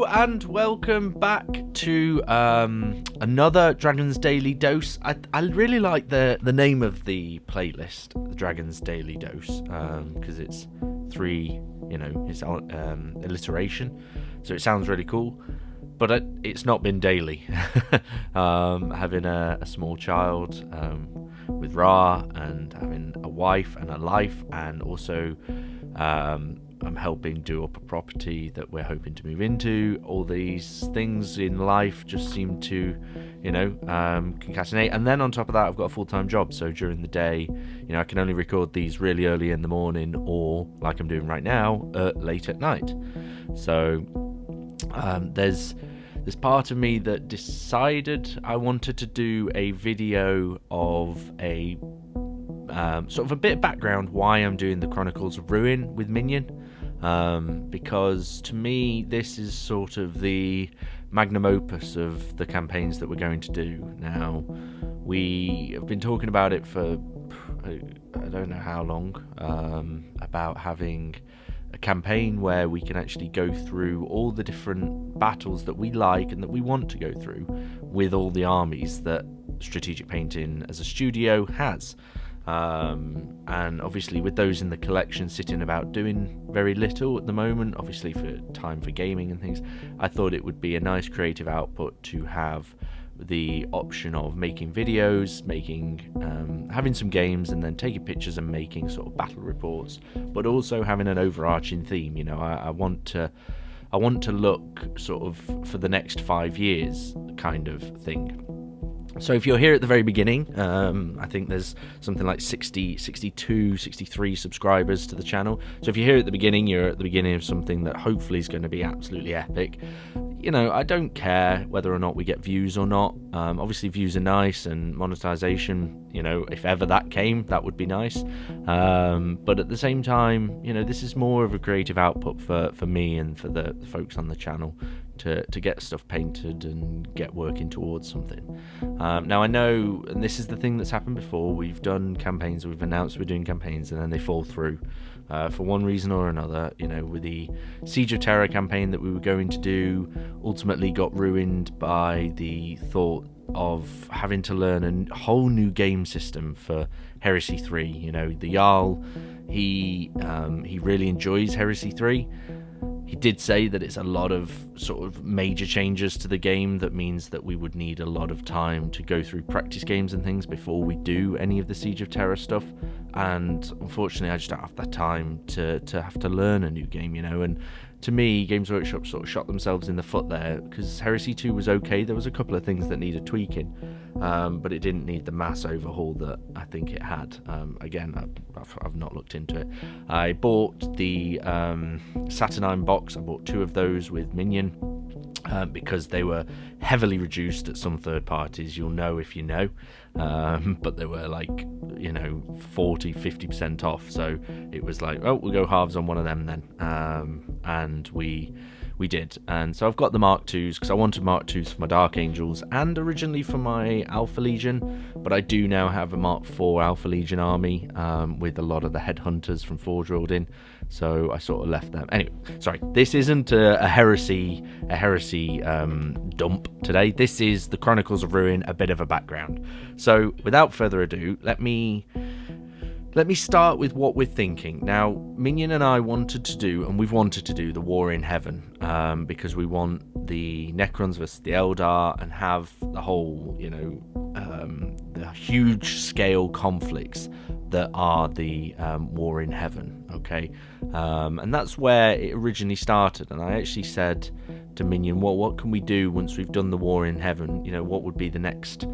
And welcome back to another Dragon's Daily Dose. I really like the name of the playlist, the Dragon's Daily Dose, because it's three, it's alliteration, so it sounds really cool. But it's not been daily. Having a small child with Ra, and having a wife and a life, and also I'm helping do up a property that we're hoping to move into. All these things in life just seem to, concatenate. And then on top of that, I've got a full-time job. So during the day, I can only record these really early in the morning, or like I'm doing right now, late at night. So there's part of me that decided I wanted to do a video of a sort of a bit of background why I'm doing the Chronicles of Ruin with Minion, because to me this is sort of the magnum opus of the campaigns that we're going to do. Now, we have been talking about it for I don't know how long, about having a campaign where we can actually go through all the different battles that we like and that we want to go through with all the armies that Strategic Painting as a studio has. And obviously with those in the collection sitting about doing very little at the moment, obviously for time for gaming and things, I thought it would be a nice creative output to have the option of making videos, having some games, and then taking pictures and making sort of battle reports, but also having an overarching theme. I want to look sort of for the next 5 years kind of thing. So if you're here at the very beginning, I think there's something like 62, 63 subscribers to the channel. So if you're here at the beginning, you're at the beginning of something that hopefully is going to be absolutely epic. I don't care whether or not we get views or not. Obviously views are nice, and monetization, if ever that came, that would be nice. But at the same time, this is more of a creative output for me and for the folks on the channel to get stuff painted and get working towards something. Now I know, and this is the thing that's happened before, we've done campaigns, we've announced we're doing campaigns, and then they fall through for one reason or another. With the Siege of Terror campaign that we were going to do, ultimately got ruined by the thought of having to learn a whole new game system for Heresy 3. The Jarl, he really enjoys Heresy 3. He did say that it's a lot of sort of major changes to the game that means that we would need a lot of time to go through practice games and things before we do any of the Siege of Terror stuff. And unfortunately, I just don't have that time to have to learn a new game, and to me, Games Workshop sort of shot themselves in the foot there, because Heresy 2 was okay. There was a couple of things that needed tweaking, but it didn't need the mass overhaul that I think it had. Again, I've not looked into it. I bought the Saturnine box. I bought 2 of those with Minion, because they were heavily reduced at some third parties. You'll know if you know, but they were like 40-50% off, so it was like, oh, we'll go halves on one of them then, and we did. And so I've got the Mark IIs because I wanted Mark IIs for my Dark Angels and originally for my Alpha Legion, but I do now have a Mark IV Alpha Legion army, with a lot of the headhunters from Forge rolled in, so I sort of left them. Anyway, sorry, this isn't a heresy dump today. This is the Chronicles of Ruin, a bit of a background. So without further ado, let me start with what we're thinking. Now, Minion and I wanted to do, and we've wanted to do, the War in Heaven, because we want the Necrons versus the Eldar and have the whole, the huge scale conflicts that are the War in Heaven, okay? And that's where it originally started, and I actually said to Minion, well, what can we do once we've done the War in Heaven? What would be the next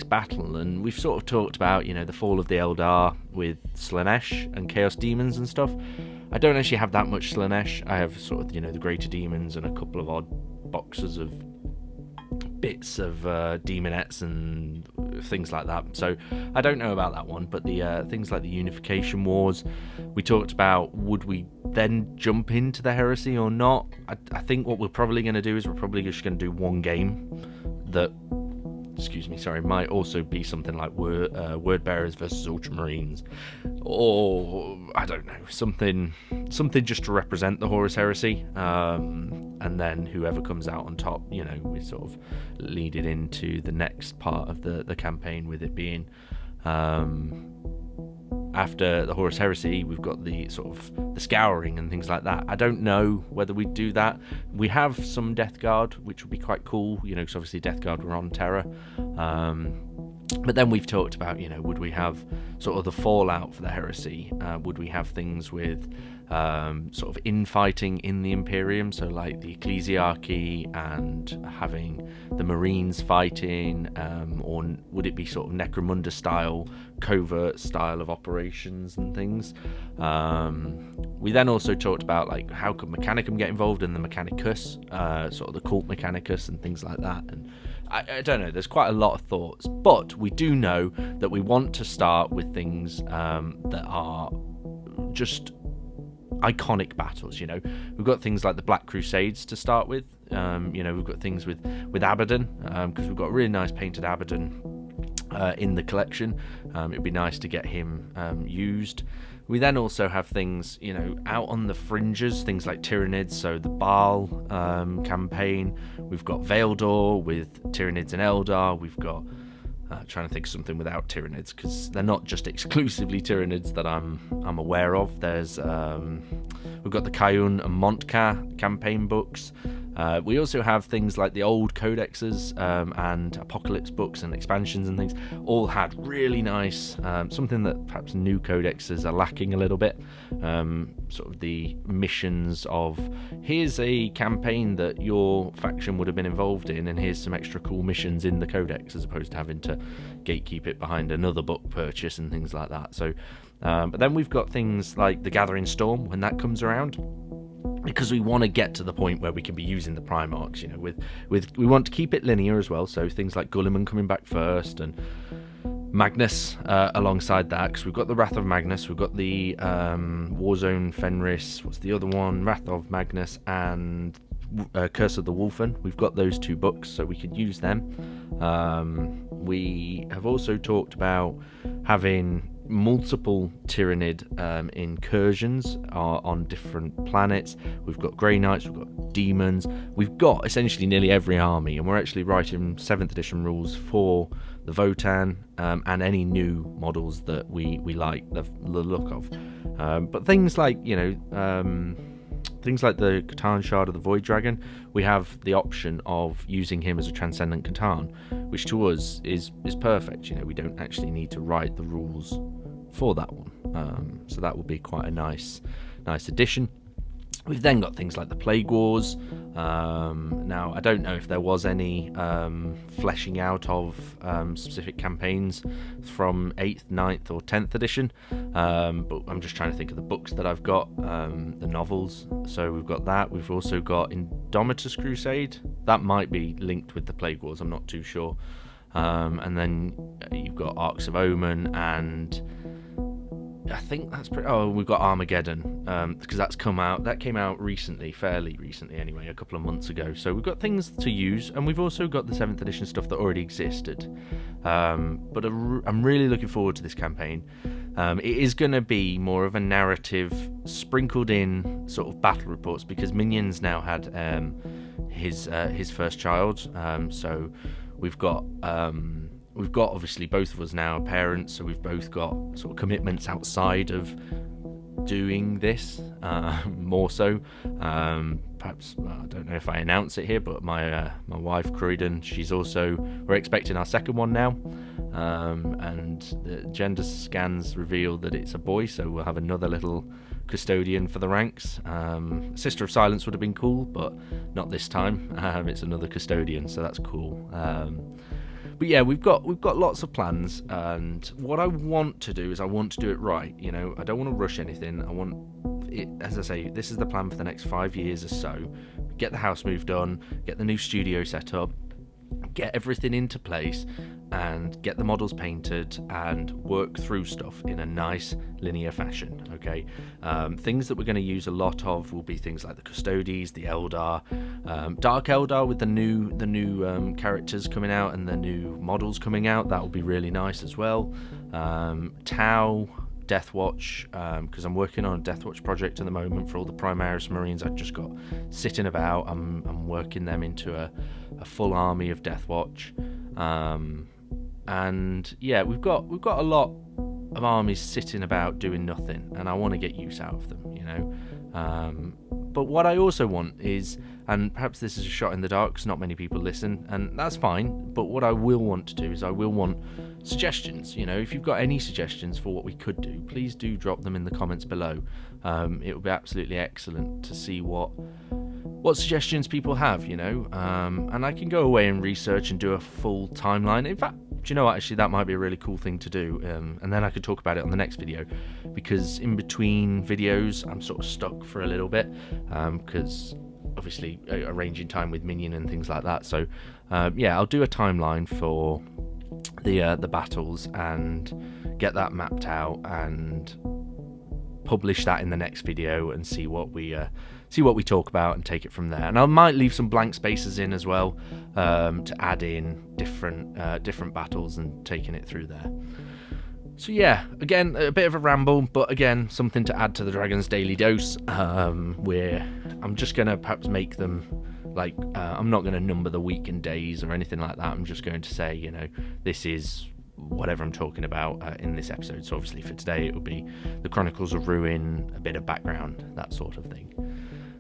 battle? And we've sort of talked about, the fall of the Eldar with Slaanesh and Chaos Demons and stuff. I don't actually have that much Slaanesh. I have sort of, the Greater Demons and a couple of odd boxes of bits of Demonettes and things like that. So I don't know about that one, but the things like the Unification Wars, we talked about, would we then jump into the Heresy or not? I think what we're probably going to do is we're probably just going to do one game that excuse me, sorry, might also be something like word bearers versus ultramarines, or I don't know, something just to represent the Horus Heresy, and then whoever comes out on top, we sort of lead it into the next part of the campaign, with it being after the Horus Heresy, we've got the sort of the Scouring and things like that. I don't know whether we'd do that. We have some Death Guard, which would be quite cool, because obviously Death Guard were on Terra. But then we've talked about, would we have sort of the fallout for the Heresy? Would we have things with sort of infighting in the Imperium, so like the Ecclesiarchy and having the Marines fighting, or would it be sort of Necromunda style, covert style of operations and things? We then also talked about like how could Mechanicum get involved in the Mechanicus, sort of the cult Mechanicus and things like that, and I don't know, there's quite a lot of thoughts, but we do know that we want to start with things that are just iconic battles. We've got things like the Black Crusades to start with. We've got things with Abaddon, because we've got a really nice painted Abaddon in the collection. It'd be nice to get him used. We then also have things, out on the fringes, things like Tyranids, so the Baal campaign. We've got Veildor with Tyranids and Eldar. We've got trying to think of something without Tyranids, because they're not just exclusively Tyranids that I'm aware of. There's we've got the Kayun and Montka campaign books. We also have things like the old codexes and Apocalypse books and expansions and things, all had really nice, something that perhaps new codexes are lacking a little bit, sort of the missions of, here's a campaign that your faction would have been involved in, and here's some extra cool missions in the codex, as opposed to having to gatekeep it behind another book purchase and things like that. So, but then we've got things like the Gathering Storm when that comes around, because we want to get to the point where we can be using the Primarchs, we want to keep it linear as well, so things like Gulliman coming back first, and Magnus alongside that, because we've got the Wrath of Magnus, we've got the Warzone Fenris, what's the other one, Wrath of Magnus, and Curse of the Wolfen. We've got those two books, so we could use them. We have also talked about having multiple Tyranid incursions on different planets. We've got Grey Knights, we've got Demons, we've got essentially nearly every army, and we're actually writing 7th edition rules for the Votan and any new models that we like the look of. But things like, things like the Catan Shard of the Void Dragon, we have the option of using him as a Transcendent Catan, which to us is perfect. We don't actually need to write the rules for that one, so that will be quite a nice addition. We've then got things like the Plague Wars. Now, I don't know if there was any fleshing out of specific campaigns from 8th, 9th or 10th edition, but I'm just trying to think of the books that I've got, the novels. So we've got that. We've also got Indomitus Crusade. That might be linked with the Plague Wars, I'm not too sure. And then you've got Arcs of Omen, and I think that's pretty... Oh, we've got Armageddon, because that came out recently, fairly recently anyway, a couple of months ago. So we've got things to use, and we've also got the 7th edition stuff that already existed. But I'm really looking forward to this campaign. It is going to be more of a narrative sprinkled in sort of battle reports, because Minion's now had his first child. So we've got obviously both of us now parents, so we've both got sort of commitments outside of doing this, more so. Perhaps, I don't know if I announce it here, but my wife Croydon, we're expecting our second one now, and the gender scans reveal that it's a boy, so we'll have another little custodian for the ranks. Sister of Silence would have been cool, but not this time. It's another custodian, so that's cool. But yeah, we've got lots of plans, and what I want to do is I want to do it right. I don't want to rush anything. I want it, as I say, this is the plan for the next 5 years or so. Get the house move done, get the new studio set up, get everything into place and get the models painted and work through stuff in a nice linear fashion. Okay, things that we're going to use a lot of will be things like the Custodes, the Eldar, Dark Eldar with the new characters coming out and the new models coming out. That will be really nice as well. Tau, Deathwatch, because I'm working on a Deathwatch project at the moment for all the Primaris Marines I've just got sitting about. I'm working them into a full army of Deathwatch, and yeah, we've got a lot of armies sitting about doing nothing, and I want to get use out of them, you know. But what I also want is, and perhaps this is a shot in the dark because not many people listen, and that's fine, but what I will want to do is I will want suggestions. You know, if you've got any suggestions for what we could do, please do drop them in the comments below. It would be absolutely excellent to see what suggestions people have, you know, and I can go away and research and do a full timeline. In fact, do you know what, actually that might be a really cool thing to do, and then I could talk about it on the next video, because in between videos I'm sort of stuck for a little bit, because obviously arranging time with Minion and things like that. So yeah, I'll do a timeline for the battles and get that mapped out and publish that in the next video and see what we talk about and take it from there. And I might leave some blank spaces in as well, to add in different battles and taking it through there. So yeah, again, a bit of a ramble, but again, something to add to the Dragon's Daily Dose, where I'm just going to perhaps make them, like, I'm not going to number the week and days or anything like that. I'm just going to say, you know, this is whatever I'm talking about in this episode. So obviously for today, it will be the Chronicles of Ruin, a bit of background, that sort of thing.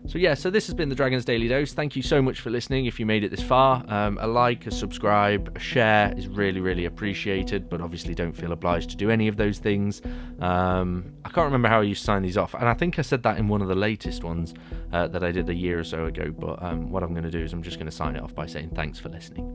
So yeah, so this has been the Dragon's Daily Dose. Thank you so much for listening if you made it this far. A like, a subscribe, a share is really, really appreciated, but obviously don't feel obliged to do any of those things. I can't remember how I used to sign these off, and I think I said that in one of the latest ones that I did a year or so ago, but what I'm going to do is I'm just going to sign it off by saying thanks for listening.